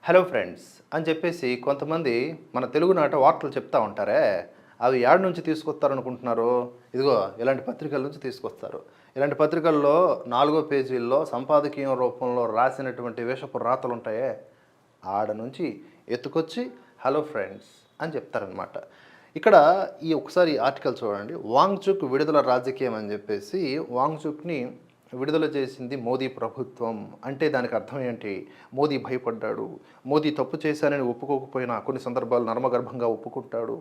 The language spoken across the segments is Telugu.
హలో ఫ్రెండ్స్ అని చెప్పేసి కొంతమంది మన తెలుగునాట వార్తలు చెప్తా ఉంటారే, అవి యాడ్ నుంచి తీసుకొస్తారనుకుంటున్నారు. ఇదిగో ఇలాంటి పత్రికల నుంచి తీసుకొస్తారు. ఇలాంటి పత్రికల్లో 4వ పేజీల్లో సంపాదకీయం రూపంలో రాసినటువంటి వేషపు రాతలు ఉంటాయే, ఆడ నుంచి ఎత్తుకొచ్చి హలో ఫ్రెండ్స్ అని చెప్తారనమాట. ఇక్కడ ఈ ఒకసారి ఆర్టికల్ చూడండి. వాంగ్చుక్ విడుదల రాజకీయం అని చెప్పేసి వాంగ్చుక్ని విడుదల చేసింది మోదీ ప్రభుత్వం. అంటే దానికి అర్థం ఏంటి? మోదీ భయపడ్డాడు, మోదీ తప్పు చేశానని ఒప్పుకోకపోయినా కొన్ని సందర్భాలు నర్మగర్భంగా ఒప్పుకుంటాడు,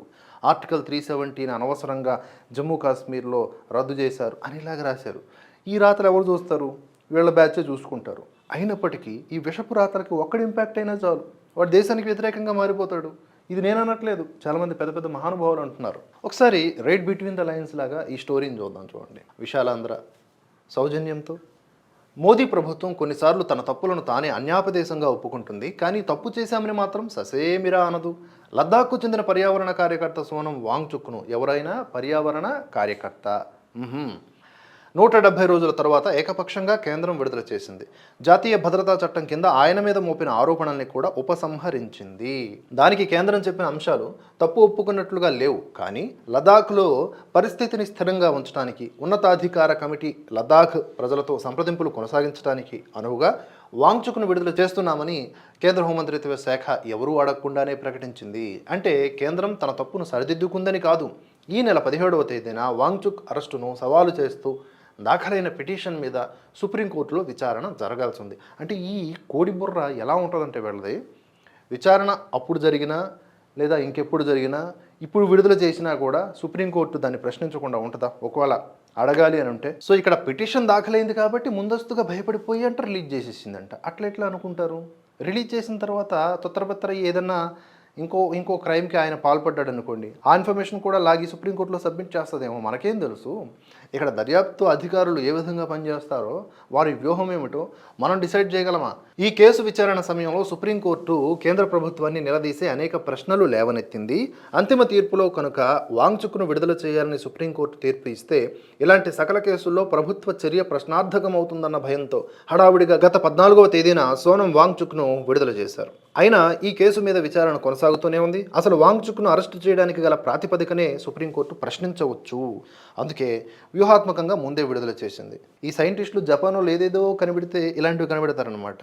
ఆర్టికల్ 370 అనవసరంగా జమ్మూ కాశ్మీర్లో రద్దు చేశారు అనేలాగా రాశారు. ఈ రాతలు ఎవరు చూస్తారు? వీళ్ళ బ్యాచే చూసుకుంటారు. అయినప్పటికీ ఈ విషపు రాతలకి ఒక్కడి ఇంపాక్ట్ అయినా చాలు, వాడు దేశానికి వ్యతిరేకంగా మారిపోతాడు. ఇది నేను అనట్లేదు, చాలామంది పెద్ద పెద్ద మహానుభావులు అంటున్నారు. ఒకసారి రైట్ బిట్వీన్ ద లైన్స్ లాగా ఈ స్టోరీని చూద్దాం. చూడండి. విశాలాంధ్ర సౌజన్యంతో మోదీ ప్రభుత్వం కొన్నిసార్లు తన తప్పులను తానే అన్యాపదేశంగా ఒప్పుకుంటుంది, కానీ తప్పు చేశామని మాత్రం ససేమిరా అనదు. లద్దాఖ్కు చెందిన పర్యావరణ కార్యకర్త సోనం వాంగ్చుక్ను ఎవరైనా పర్యావరణ కార్యకర్త 170 రోజుల తర్వాత ఏకపక్షంగా కేంద్రం విడుదల చేసింది. జాతీయ భద్రతా చట్టం కింద ఆయన మీద మోపిన ఆరోపణల్ని కూడా ఉపసంహరించింది. దానికి కేంద్రం చెప్పిన అంశాలు తప్పు ఒప్పుకున్నట్లుగా లేవు, కానీ లదాఖ్లో పరిస్థితిని స్థిరంగా ఉంచడానికి ఉన్నతాధికార కమిటీ లదాఖ్ ప్రజలతో సంప్రదింపులు కొనసాగించడానికి అనువుగా వాంగ్చుక్ను విడుదల చేస్తున్నామని కేంద్ర హోంమంత్రిత్వ శాఖ ఎవరూ అడగకుండానే ప్రకటించింది. అంటే కేంద్రం తన తప్పును సరిదిద్దుకుందని కాదు. ఈ నెల 17వ తేదీన వాంగ్చుక్ అరెస్టును సవాలు చేస్తూ దాఖలైన పిటిషన్ మీద సుప్రీంకోర్టులో విచారణ జరగాల్సి ఉంది. అంటే ఈ కోడి బుర్ర ఎలా ఉంటుందంటే వీళ్ళది, విచారణ అప్పుడు జరిగినా లేదా ఇంకెప్పుడు జరిగినా ఇప్పుడు విడుదల చేసినా కూడా సుప్రీంకోర్టు దాన్ని ప్రశ్నించకుండా ఉంటుందా? ఒకవేళ అడగాలి అని ఉంటే. సో ఇక్కడ పిటిషన్ దాఖలైంది కాబట్టి ముందస్తుగా భయపడిపోయి అంటే రిలీజ్ చేసేసిందంట. అట్లా ఎట్లా అనుకుంటారు? రిలీజ్ చేసిన తర్వాత తొత్తరబెత్తర ఏదన్నా ఇంకో క్రైమ్కి ఆయన పాల్పడ్డాడు అనుకోండి, ఆ ఇన్ఫర్మేషన్ కూడా లాగి సుప్రీంకోర్టులో సబ్మిట్ చేస్తుందేమో, మనకేం తెలుసు. ఇక్కడ దర్యాప్తు అధికారులు ఏ విధంగా పనిచేస్తారో, వారి వ్యూహం ఏమిటో మనం డిసైడ్ చేయగలమా? ఈ కేసు విచారణ సమయంలో సుప్రీంకోర్టు కేంద్ర ప్రభుత్వాన్ని నిలదీసే అనేక ప్రశ్నలు లేవనెత్తింది. అంతిమ తీర్పులో కనుక వాంగ్చుక్ను విడుదల చేయాలని సుప్రీంకోర్టు తీర్పు ఇస్తే ఇలాంటి సకల కేసుల్లో ప్రభుత్వ చర్య ప్రశ్నార్థకమవుతుందన్న భయంతో హడావుడిగా గత 14వ తేదీన సోనం వాంగ్చుక్ను విడుదల చేశారు. అయినా ఈ కేసు మీద విచారణ కొనసాగుతూనే ఉంది. అసలు వాంగ్చుక్ను అరెస్టు చేయడానికి గల ప్రాతిపదికనే సుప్రీంకోర్టు ప్రశ్నించవచ్చు. అందుకే వ్యూహాత్మకంగా ముందే విడుదల చేసింది. ఈ సైంటిస్టులు జపాన్లో ఏదేదో కనిపెడితే ఇలాంటివి కనిపెడతారనమాట.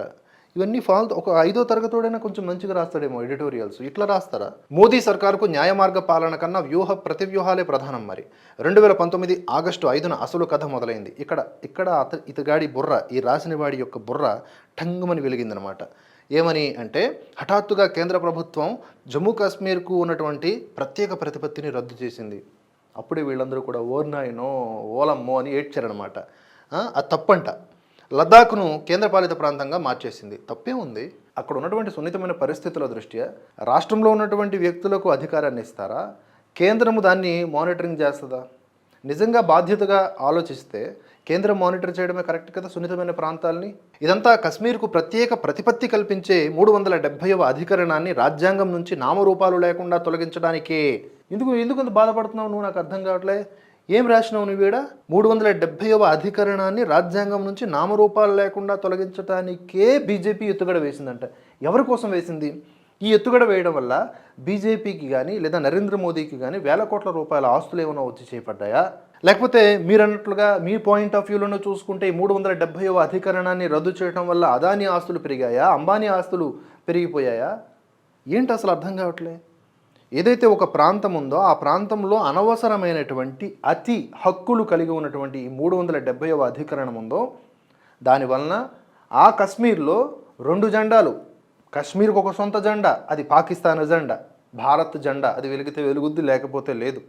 ఇవన్నీ ఫాల్తు. ఒక 5వ తరగతోడైనా కొంచెం మంచిగా రాస్తాడేమో ఎడిటోరియల్స్. ఇట్లా రాస్తారా? మోదీ సర్కారుకు న్యాయమార్గ పాలన కన్నా ప్రతివ్యూహాలే ప్రధానం. మరి 2019 ఆగస్టు 5న అసలు కథ మొదలైంది. ఇక్కడ ఇతగాడి బుర్ర, ఈ రాసిన వాడి యొక్క బుర్ర ఠంగుమని వెలిగిందనమాట. ఏమని అంటే, హఠాత్తుగా కేంద్ర ప్రభుత్వం జమ్మూ కాశ్మీర్కు ఉన్నటువంటి ప్రత్యేక ప్రతిపత్తిని రద్దు చేసింది. అప్పుడే వీళ్ళందరూ కూడా ఓర్నాయనో ఓలమ్మో అని ఏడ్చారనమాట. అది తప్పంట. లద్దాఖ్ను కేంద్రపాలిత ప్రాంతంగా మార్చేసింది. తప్పే ఉంది. అక్కడ ఉన్నటువంటి సున్నితమైన పరిస్థితుల దృష్ట్యా రాష్ట్రంలో ఉన్నటువంటి వ్యక్తులకు అధికారాన్ని ఇస్తారా? కేంద్రము దాన్ని మానిటరింగ్ చేస్తుందా? నిజంగా బాధ్యతగా ఆలోచిస్తే కేంద్రం మానిటర్ చేయడమే కరెక్ట్ కదా సున్నితమైన ప్రాంతాలని. ఇదంతా కశ్మీర్కు ప్రత్యేక ప్రతిపత్తి కల్పించే 370వ అధికరణాన్ని రాజ్యాంగం నుంచి నామరూపాలు లేకుండా తొలగించడానికే. ఎందుకు బాధపడుతున్నావు నువ్వు? నాకు అర్థం కావట్లే. ఏం రాసినావు నువ్వేడా? 370వ అధికరణాన్ని రాజ్యాంగం నుంచి నామరూపాలు లేకుండా తొలగించడానికే బీజేపీ ఎత్తుగడ వేసిందంట. ఎవరి కోసం వేసింది? ఈ ఎత్తుగడ వేయడం వల్ల బీజేపీకి కానీ లేదా నరేంద్ర మోదీకి కానీ వేల కోట్ల రూపాయల ఆస్తులు ఏమైనా వచ్చి చేపడ్డాయా? లేకపోతే మీరు అన్నట్లుగా మీ పాయింట్ ఆఫ్ వ్యూలోనే చూసుకుంటే 370వ అధికరణాన్ని రద్దు చేయడం వల్ల అదానీ ఆస్తులు పెరిగాయా, అంబానీ ఆస్తులు పెరిగిపోయాయా? ఏంటి అసలు అర్థం కావట్లే. ఏదైతే ఒక ప్రాంతం ఉందో ఆ ప్రాంతంలో అనవసరమైనటువంటి అతి హక్కులు కలిగి ఉన్నటువంటి ఈ 370వ అధికరణం ఉందో దానివలన ఆ కశ్మీర్లో 2 జెండాలు, కశ్మీర్కి ఒక సొంత జెండా, అది పాకిస్తాన్ జెండా, భారత్ జెండా, అది వెలిగితే వెలుగుద్ది లేకపోతే లేదు.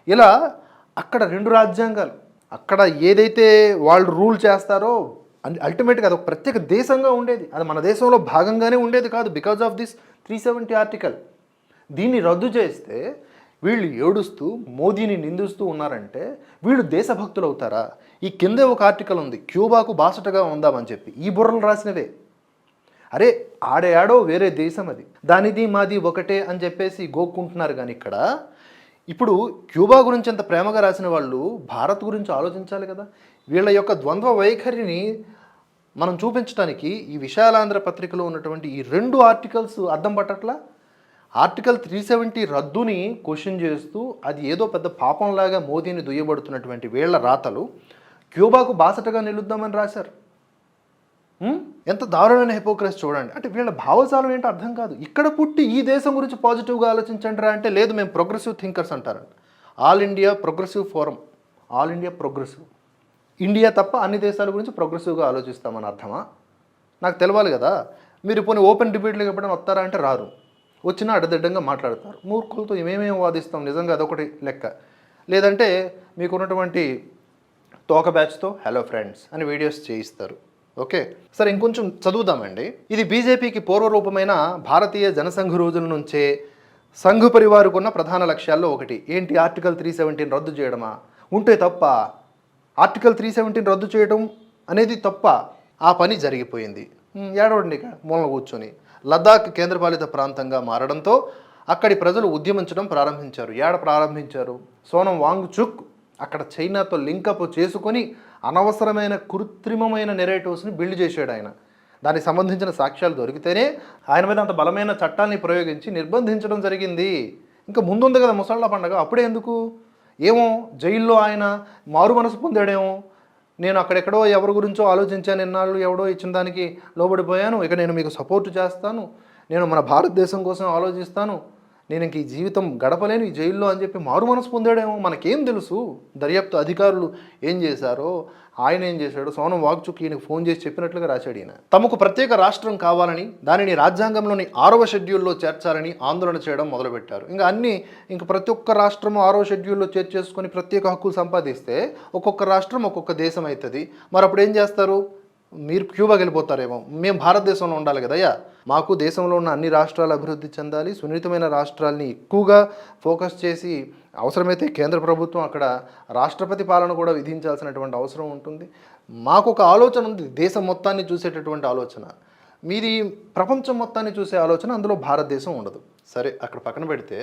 ఇలా అక్కడ 2 రాజ్యాంగాలు, అక్కడ ఏదైతే వాళ్ళు రూల్ చేస్తారో అల్టిమేట్గా అది ఒక ప్రత్యేక దేశంగా ఉండేది. అది మన దేశంలో భాగంగానే ఉండేది కాదు. Because of this 370 article. దీన్ని రద్దు చేస్తే వీళ్ళు ఏడుస్తూ మోదీని నిందిస్తూ ఉన్నారంటే వీళ్ళు దేశభక్తులు అవుతారా? ఈ కిందే ఒక ఆర్టికల్ ఉంది, క్యూబాకు బాసటగా ఉందామని చెప్పి. ఈ బుర్రలు రాసినవే. అరే ఆడో వేరే దేశం, అది దానిది మాది ఒకటే అని చెప్పేసి గోక్కుంటున్నారు. కానీ ఇక్కడ ఇప్పుడు క్యూబా గురించి అంత ప్రేమగా రాసిన వాళ్ళు భారత్ గురించి ఆలోచించాలి కదా. వీళ్ళ యొక్క ద్వంద్వ వైఖరిని మనం చూపించడానికి ఈ విశాలాంధ్ర పత్రికలో ఉన్నటువంటి ఈ 2 ఆర్టికల్స్ అద్దం పట్టట్లా. ఆర్టికల్ 370 రద్దుని క్వశ్చన్ చేస్తూ అది ఏదో పెద్ద పాపంలాగా మోదీని దుయ్యబడుతున్నటువంటి వీళ్ళ రాతలు క్యూబాకు బాసటగా నిలుద్దామని రాశారు. ఎంత దారుణమైన హిపోక్రసీ చూడండి. అంటే వీళ్ళ భావజాలం ఏంటో అర్థం కాదు. ఇక్కడ పుట్టి ఈ దేశం గురించి పాజిటివ్గా ఆలోచించండి రా అంటే లేదు మేము ప్రోగ్రెసివ్ థింకర్స్ అంటారంట. All India progressive forum, all India progressive, India తప్ప అన్ని దేశాల గురించి ప్రోగ్రెసివ్గా ఆలోచిస్తామని అర్థమా? నాకు తెలవాలి కదా. మీరు పోనీ ఓపెన్ డిబేట్లకు ఎప్పుడైనా వస్తారా అంటే రారు, వచ్చినా అడ్డదిడ్డంగా మాట్లాడతారు. మూర్ఖులతో ఏమేమేమి వాదిస్తాం, నిజంగా అదొకటి లెక్క. లేదంటే మీకున్నటువంటి తోక బ్యాచ్తో హలో ఫ్రెండ్స్ అని వీడియోస్ చేయిస్తారు. ఓకే సరే, ఇంకొంచెం చదువుదామండి. ఇది బీజేపీకి పూర్వరూపమైన భారతీయ జనసంఘ్ రోజుల నుంచే సంఘ్ పరివారుకు ఉన్న ప్రధాన లక్ష్యాల్లో ఒకటి. ఏంటి? ఆర్టికల్ 370 రద్దు చేయడమా? ఉంటే తప్ప ఆర్టికల్ 370 రద్దు చేయడం అనేది తప్ప. ఆ పని జరిగిపోయింది. ఏడవండి మూలన కూర్చొని. లద్దాఖ్ కేంద్రపాలిత ప్రాంతంగా మారడంతో అక్కడి ప్రజలు ఉద్యమించడం ప్రారంభించారు. ప్రారంభించారు? సోనం వాంగ్చుక్ అక్కడ చైనాతో లింకప్ చేసుకొని అనవసరమైన కృత్రిమమైన నెరేటివ్స్ని బిల్డ్ చేశాడు ఆయన. దానికి సంబంధించిన సాక్ష్యాలు దొరికితేనే ఆయన మీద అంత బలమైన చట్టాన్ని ప్రయోగించి నిర్బంధించడం జరిగింది. ఇంకా ముందుంది కదా ముసళ్ళ పండగ, అప్పుడే ఎందుకు? ఏమో జైల్లో ఆయన మారు మనసు పొందాడేమో. నేను అక్కడెక్కడో ఎవరి గురించో ఆలోచించాను, ఎన్నాళ్ళు ఎవడో ఇచ్చిన దానికి లోబడిపోయాను, ఇక నేను మీకు సపోర్ట్ చేస్తాను, నేను మన భారతదేశం కోసం ఆలోచిస్తాను, నేను ఇంక ఈ జీవితం గడపలేను ఈ జైల్లో అని చెప్పి మారు మనసు పొందాడేమో. మనకేం తెలుసు దర్యాప్తు అధికారులు ఏం చేశారో, ఆయన ఏం చేశాడో. సోనం వాంగ్చుక్ ఈయనకు ఫోన్ చేసి చెప్పినట్లుగా రాశాడు ఈయన. తమకు ప్రత్యేక రాష్ట్రం కావాలని, దానిని రాజ్యాంగంలోని 6వ షెడ్యూల్లో చేర్చాలని ఆందోళన చేయడం మొదలుపెట్టారు. ఇంకా ప్రతి ఒక్క రాష్ట్రము 6వ షెడ్యూల్లో చేర్చేసుకొని ప్రత్యేక హక్కులు సంపాదిస్తే ఒక్కొక్క రాష్ట్రం ఒక్కొక్క దేశం అవుతుంది. మరి అప్పుడు ఏం చేస్తారు? మీరు క్యూబాకి వెళ్ళిపోతారేమో. మేము భారతదేశంలో ఉండాలి కదయ్యా. మాకు దేశంలో ఉన్న అన్ని రాష్ట్రాలు అభివృద్ధి చెందాలి. సున్నితమైన రాష్ట్రాలని ఎక్కువగా ఫోకస్ చేసి అవసరమైతే కేంద్ర ప్రభుత్వం అక్కడ రాష్ట్రపతి పాలన కూడా విధించాల్సినటువంటి అవసరం ఉంటుంది. మాకు ఒక ఆలోచన ఉంది, దేశం మొత్తాన్ని చూసేటటువంటి ఆలోచన. మీది ప్రపంచం మొత్తాన్ని చూసే ఆలోచన, అందులో భారతదేశం ఉండదు. సరే అక్కడ పక్కన పెడితే,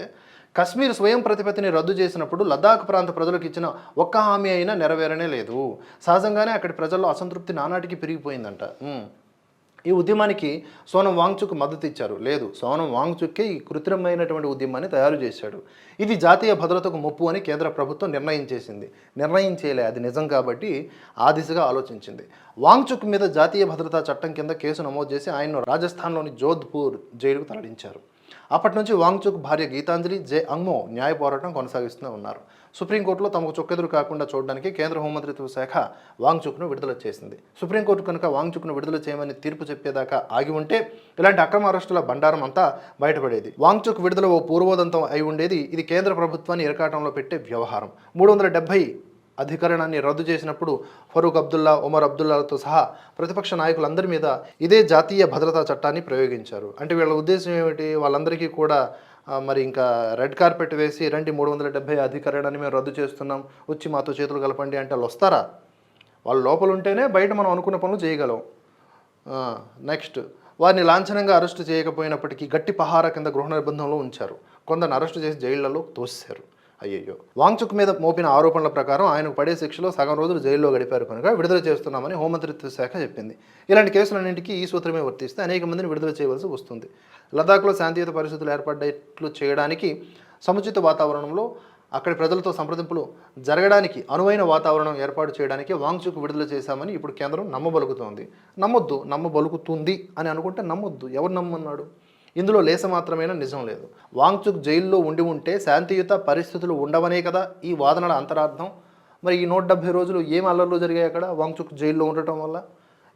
కశ్మీర్ స్వయం ప్రతిపత్తిని రద్దు చేసినప్పుడు లద్దాఖ్ ప్రాంత ప్రజలకు ఇచ్చిన ఒక్క హామీ అయినా నెరవేరనే లేదు. సహజంగానే అక్కడి ప్రజల్లో అసంతృప్తి నానాటికి పెరిగిపోయిందంట. ఈ ఉద్యమానికి సోనం వాంగ్చుక్ మద్దతు ఇచ్చారు. లేదు, సోనం వాంగ్చుక్కే ఈ కృత్రిమైనటువంటి ఉద్యమాన్ని తయారు చేశాడు. ఇది జాతీయ భద్రతకు ముప్పు అని కేంద్ర ప్రభుత్వం నిర్ణయించేలే, అది నిజం కాబట్టి ఆ దిశగా ఆలోచించింది. వాంగ్చుక్ మీద జాతీయ భద్రతా చట్టం కింద కేసు నమోదు చేసి ఆయన్ను రాజస్థాన్లోని జోధ్పూర్ జైలుకు తరలించారు. అప్పటి నుంచి వాంగ్చుక్ భార్య గీతాంజలి జే అంగ్మో న్యాయ పోరాటం కొనసాగిస్తూనే ఉన్నారు. సుప్రీంకోర్టులో తమకు చొక్కెదురు కాకుండా చూడడానికి కేంద్ర హోంమంత్రిత్వ శాఖ వాంగ్చుక్ను విడుదల చేసింది. సుప్రీంకోర్టు కనుక వాంగ్చుక్ను విడుదల చేయమని తీర్పు చెప్పేదాకా ఆగి ఉంటే ఇలాంటి అక్రమ అరెస్టుల బండారం అంతా బయటపడేది. వాంగ్చుక్ విడుదల ఓ పూర్వోదంతం అయి ఉండేది. ఇది కేంద్ర ప్రభుత్వాన్ని ఇరకాటంలో పెట్టే వ్యవహారం. 370 అధికరణాన్ని రద్దు చేసినప్పుడు ఫరూక్ అబ్దుల్లా, ఒమర్ అబ్దుల్లాతో సహా ప్రతిపక్ష నాయకులందరి మీద ఇదే జాతీయ భద్రతా చట్టాన్ని ప్రయోగించారు. అంటే వీళ్ళ ఉద్దేశం ఏమిటి? వాళ్ళందరికీ కూడా మరి ఇంకా రెడ్ కార్పెట్ వేసి రండి 370 అధికరణాన్ని మేము రద్దు చేస్తున్నాం, వచ్చి మాతో చేతులు కలపండి అంటే వాళ్ళు వస్తారా? వాళ్ళు లోపల ఉంటేనే బయట మనం అనుకున్న పనులు చేయగలం. నెక్స్ట్, వారిని లాంఛనంగా అరెస్టు చేయకపోయినప్పటికీ గట్టి పహారా కింద గృహ నిర్బంధంలో ఉంచారు. కొందరిని అరెస్టు చేసి జైళ్లలో తోసేశారు. అయ్యయ్యో. వాంగ్చుక్ మీద మోపిన ఆరోపణల ప్రకారం ఆయనకు పడే శిక్షలో సగం రోజులు జైల్లో గడిపారు కనుక విడుదల చేస్తున్నామని హోంమంత్రిత్వ శాఖ చెప్పింది. ఇలాంటి కేసులన్నింటికీ ఈ సూత్రమే వర్తిస్తే అనేక మందిని విడుదల చేయవలసి వస్తుంది. లద్దాఖ్లో శాంతియుత పరిస్థితులు ఏర్పడ్డట్లు చేయడానికి, సముచిత వాతావరణంలో అక్కడి ప్రజలతో సంప్రదింపులు జరగడానికి అనువైన వాతావరణం ఏర్పాటు చేయడానికి వాంగ్చుక్ విడుదల చేశామని ఇప్పుడు కేంద్రం నమ్మబలుకుతోంది. నమ్మొద్దు, నమ్మబలుకుతుంది అని అనుకుంటే నమ్మొద్దు. ఎవరు నమ్మన్నాడు? ఇందులో లేస మాత్రమైన నిజం లేదు. వాంగ్చుక్ జైల్లో ఉంటే శాంతియుత పరిస్థితులు ఉండవనే కదా ఈ వాదనల అంతరార్థం. మరి ఈ 170 రోజులు ఏం అల్లర్లు జరిగాయి అక్కడ వాంగ్చుక్ జైల్లో ఉండటం వల్ల?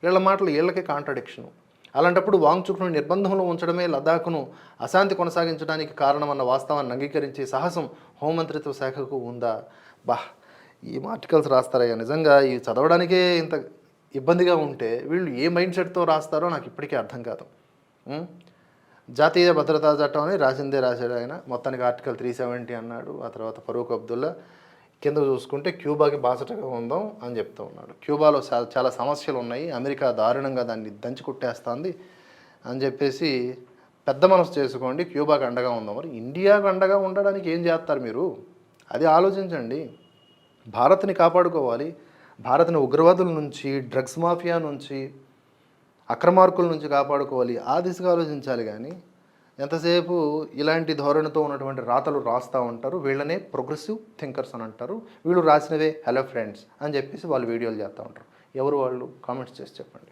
వీళ్ళ మాటలు వీళ్ళకే కాంట్రడిక్షను. అలాంటప్పుడు వాంగ్చుక్ను నిర్బంధంలో ఉంచడమే లద్దాఖ్ను అశాంతి కొనసాగించడానికి కారణమన్న వాస్తవాన్ని అంగీకరించే సాహసం హోంమంత్రిత్వ శాఖకు ఉందా? ఈ ఆర్టికల్స్ రాస్తారయ్యా, నిజంగా ఇవి చదవడానికే ఇంత ఇబ్బందిగా ఉంటే వీళ్ళు ఏ మైండ్ సెట్తో రాస్తారో నాకు ఇప్పటికీ అర్థం కాదు. జాతీయ భద్రతా చట్టం అని రాశాడు ఆయన. మొత్తానికి ఆర్టికల్ 370 అన్నాడు. ఆ తర్వాత ఫరూక్ అబ్దుల్లా కింద చూసుకుంటే క్యూబాకి బాసటగా ఉందాం అని చెప్తూ ఉన్నాడు. క్యూబాలో చాలా సమస్యలు ఉన్నాయి, అమెరికా దారుణంగా దాన్ని దంచి కుట్టేస్తుంది అని చెప్పేసి పెద్ద మనసు చేసుకోండి, క్యూబాకి అండగా ఉందాం. మరి ఇండియాకు అండగా ఉండడానికి ఏం చేస్తారు మీరు? అది ఆలోచించండి. భారత్ని కాపాడుకోవాలి. భారత్ని ఉగ్రవాదుల నుంచి, డ్రగ్స్ మాఫియా నుంచి, అక్రమార్కుల నుంచి కాపాడుకోవాలి, ఆ దిశగా ఆలోచించాలి. కానీ ఎంతసేపు ఇలాంటి ధోరణితో ఉన్నటువంటి రాతలు రాస్తూ ఉంటారు. వీళ్ళనే ప్రోగ్రెసివ్ థింకర్స్ అని అంటారు. వీళ్ళు రాసినవే హలో ఫ్రెండ్స్ అని చెప్పేసి వాళ్ళు వీడియోలు చేస్తూ ఉంటారు. ఎవరు వాళ్ళు? కామెంట్స్ చేసి చెప్పండి.